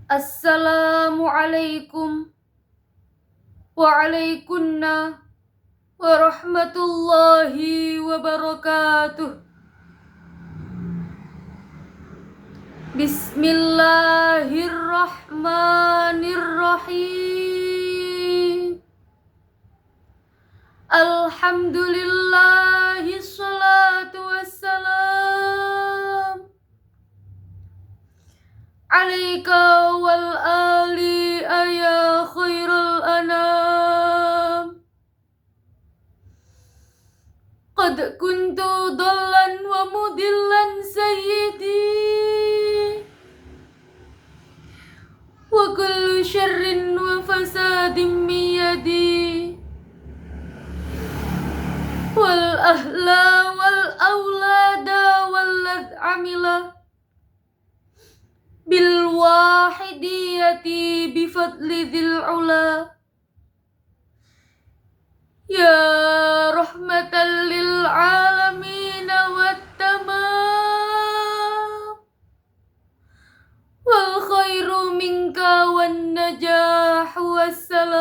Assalamualaikum waalaikumna warahmatullahi wabarakatuh. Bismillahirrahmanirrahim. Alhamdulillahi salatu wassalam alaika wal ali ya khairul anam. Qad kuntu dhallan wa mudillan sayyidi, wa kullu syarrin wa fasadin miyadi, wal ahla wal awlada wal ladh amila bil wahidiyati bifadli dhil ula, ya rahmatan lil alamin wat tamam, wal khairu minka wan najah wassalam,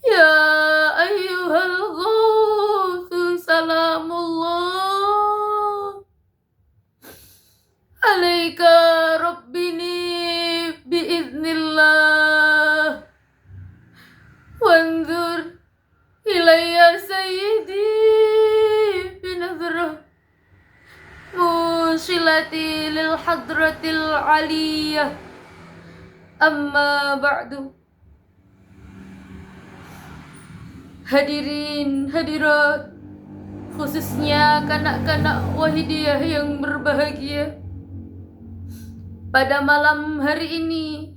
ya ayyuhal ghawthu salamullah alaika rabbini biiznillah, wanzur ilayya sayyidi binazrah musilati lil hadratil aliyah, amma ba'du. Hadirin hadirat, khususnya kanak-kanak Wahidiyah yang berbahagia, pada malam hari ini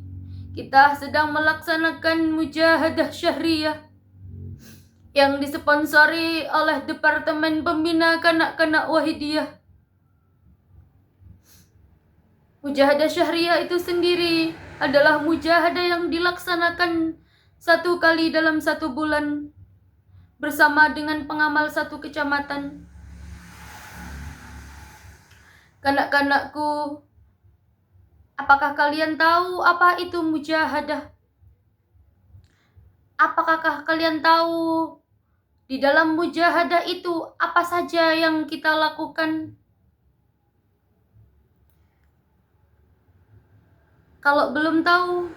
kita sedang melaksanakan mujahadah syahriyah yang disponsori oleh Departemen Pembina Kanak-kanak Wahidiyah. Mujahadah syahriyah itu sendiri adalah mujahadah yang dilaksanakan 1 kali dalam 1 bulan bersama dengan pengamal 1 kecamatan. Kanak-kanakku, apakah kalian tahu apa itu mujahadah? Apakah kalian tahu di dalam mujahadah itu apa saja yang kita lakukan? Kalau belum tahu,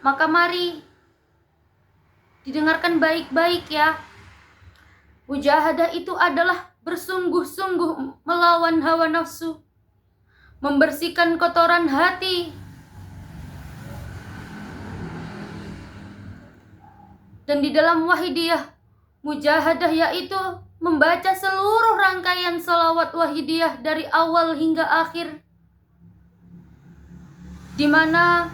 maka mari didengarkan baik-baik ya. Mujahadah itu adalah bersungguh-sungguh melawan hawa nafsu, membersihkan kotoran hati, dan di dalam Wahidiyah, mujahadah yaitu membaca seluruh rangkaian salawat Wahidiyah dari awal hingga akhir, di mana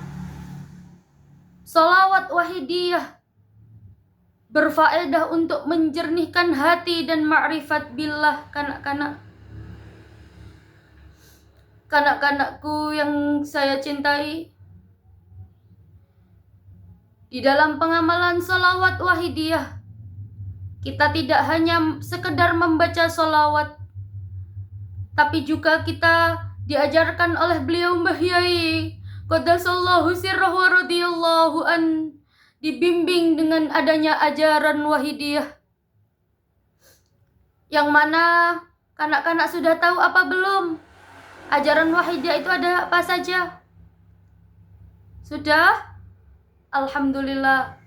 salawat Wahidiyah berfaedah untuk menjernihkan hati dan ma'rifat billah. Kanak-kanakku yang saya cintai, di dalam pengamalan salawat Wahidiyah, kita tidak hanya sekedar membaca salawat, tapi juga kita diajarkan oleh beliau Mbah Yai Qaddasallahu sirrah wa radhiyallahu an, dibimbing dengan adanya ajaran Wahidiyah, yang mana kanak-kanak sudah tahu apa belum? Ajaran Wahidiyah itu ada apa saja? Sudah? Alhamdulillah.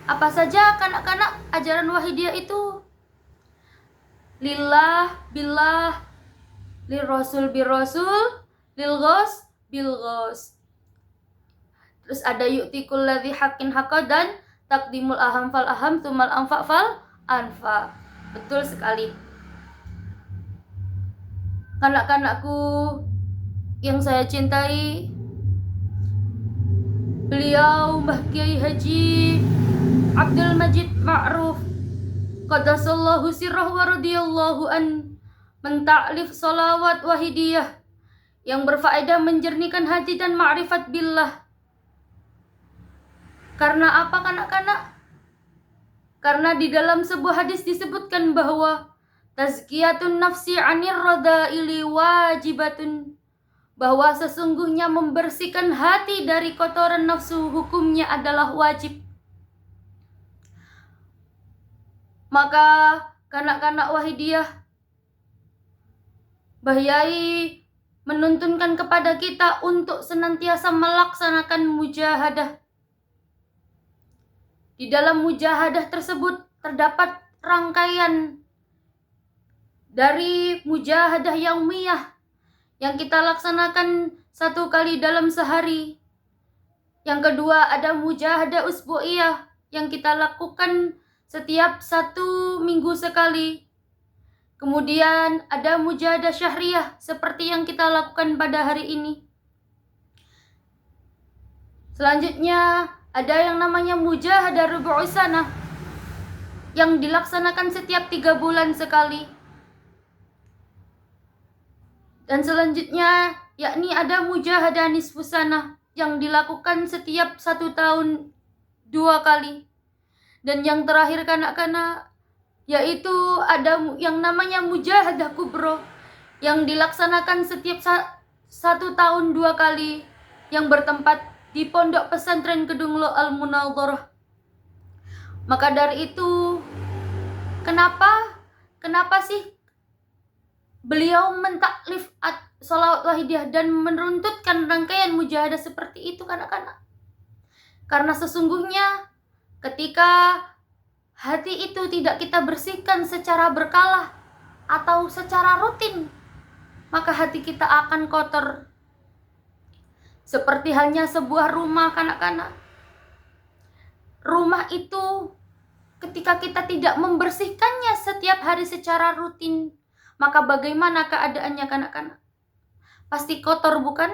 Apa saja kanak-kanak ajaran Wahidiyah itu? Lillah billah, lil rasul bir rasul, lil ghos bil ghos. Terus ada yu'tikul ladzi haqqin haqqa dan taqdimul aham fal aham tumal anfa fal anfa. Betul sekali. Kanak-kanakku yang saya cintai, beliau Mbah Kiai Haji Abdul Majid Ma'ruf Qaddasallahu sirrah wa radhiyallahu an mentaklif salawat Wahidiyah yang berfaedah menjernihkan hati dan ma'rifat billah. Karena apa kanak-kanak? Karena di dalam sebuah hadis disebutkan bahwa Tazkiyatun nafsi 'anir radha'ili wajibatun, bahwa sesungguhnya membersihkan hati dari kotoran nafsu hukumnya adalah wajib. Maka kanak-kanak Wahidiyah, Mbah Yai menuntunkan kepada kita untuk senantiasa melaksanakan mujahadah. Di dalam mujahadah tersebut terdapat rangkaian dari mujahadah yaumiyah yang kita laksanakan 1 kali dalam sehari. Yang kedua ada mujahadah usbu'iyah yang kita lakukan setiap 1 minggu sekali. Kemudian ada mujahadah syahriyah seperti yang kita lakukan pada hari ini. Selanjutnya ada yang namanya mujahadah rubu'us sanah yang dilaksanakan setiap 3 bulan sekali. Dan selanjutnya yakni ada mujahadah nisfus sanah yang dilakukan setiap 1 tahun 2 kali. Dan yang terakhir kanak-kanak yaitu ada yang namanya mujahadah kubro yang dilaksanakan setiap 1 tahun 2 kali yang bertempat di Pondok Pesantren Kedunglo Al-Munawwarah. Maka dari itu, kenapa sih beliau mentaklif sholawat wahidiyah dan meruntutkan rangkaian mujahadah seperti itu kanak-kanak? Karena sesungguhnya ketika hati itu tidak kita bersihkan secara berkala atau secara rutin, maka hati kita akan kotor. Seperti halnya sebuah rumah kanak-kanak. Rumah itu ketika kita tidak membersihkannya setiap hari secara rutin, maka bagaimana keadaannya kanak-kanak? Pasti kotor, bukan?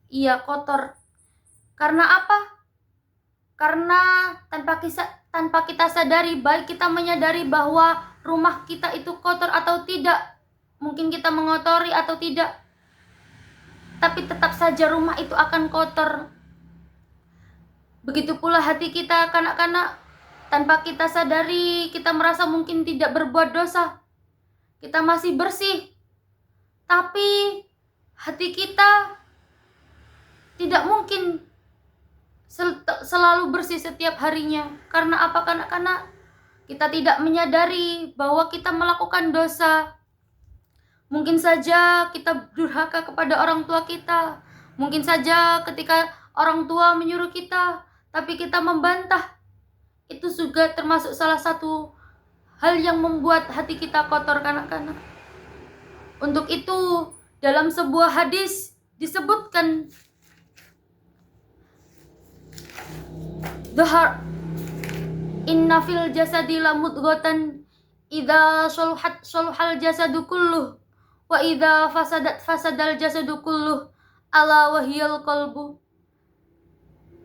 Iya, kotor. Karena apa? Karena tanpa kita sadari, baik kita menyadari bahwa rumah kita itu kotor atau tidak, mungkin kita mengotori atau tidak, tapi tetap saja rumah itu akan kotor. Begitu pula hati kita kanak-kanak, tanpa kita sadari, kita merasa mungkin tidak berbuat dosa, kita masih bersih, tapi hati kita tidak mungkin selalu bersih setiap harinya. Karena apa kanak-kanak? Kita tidak menyadari bahwa kita melakukan dosa. Mungkin saja kita durhaka kepada orang tua kita. Mungkin saja ketika orang tua menyuruh kita, tapi kita membantah. Itu juga termasuk salah satu hal yang membuat hati kita kotor kanak-kanak. Untuk itu, dalam sebuah hadis disebutkan, inna fil jasadi la mudghatan idza saluhal jasadu kulluh wa idza fasadal jasadu kulluh ala wahyal qalbu.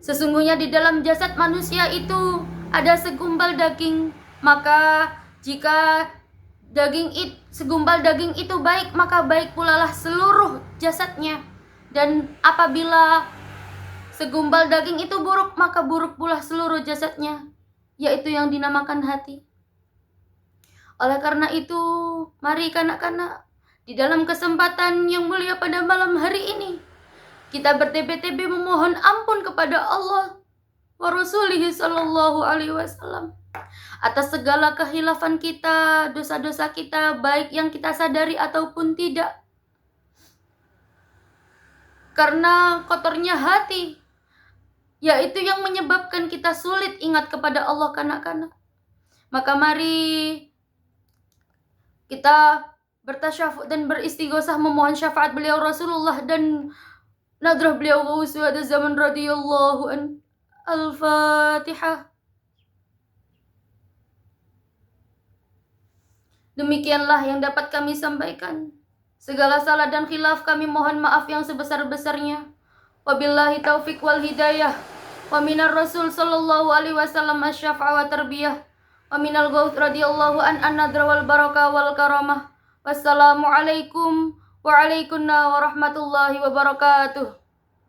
Sesungguhnya di dalam jasad manusia itu ada segumpal daging, maka jika segumpal daging itu baik, maka baik pula lah seluruh jasadnya. Dan apabila segumpal daging itu buruk, maka buruk pula seluruh jasadnya, yaitu yang dinamakan hati. Oleh karena itu, mari kanak-kanak, di dalam kesempatan yang mulia pada malam hari ini, kita bertebe-tebe memohon ampun kepada Allah wa Rasulihi sallallahu alaihi wasallam atas segala kehilafan kita, dosa-dosa kita, baik yang kita sadari ataupun tidak. Karena kotornya hati, yaitu yang menyebabkan kita sulit ingat kepada Allah kanak-kanak. Maka mari kita bertasyafud dan beristighosah memohon syafaat beliau Rasulullah dan nadrah beliau Ghausul Zaman radhiyallahu an. Al-Fatihah. Demikianlah yang dapat kami sampaikan. Segala salah dan khilaf kami mohon maaf yang sebesar-besarnya. Wabillahi taufiq wal hidayah. Wa minar Rasul sallallahu alaihi wasallam asy-syafa'a wa tarbiyah. Wa minal Ghaus radhiyallahu an an-nadra wal barakah wal karamah. Wassalamualaikum warahmatullahi wabarakatuh.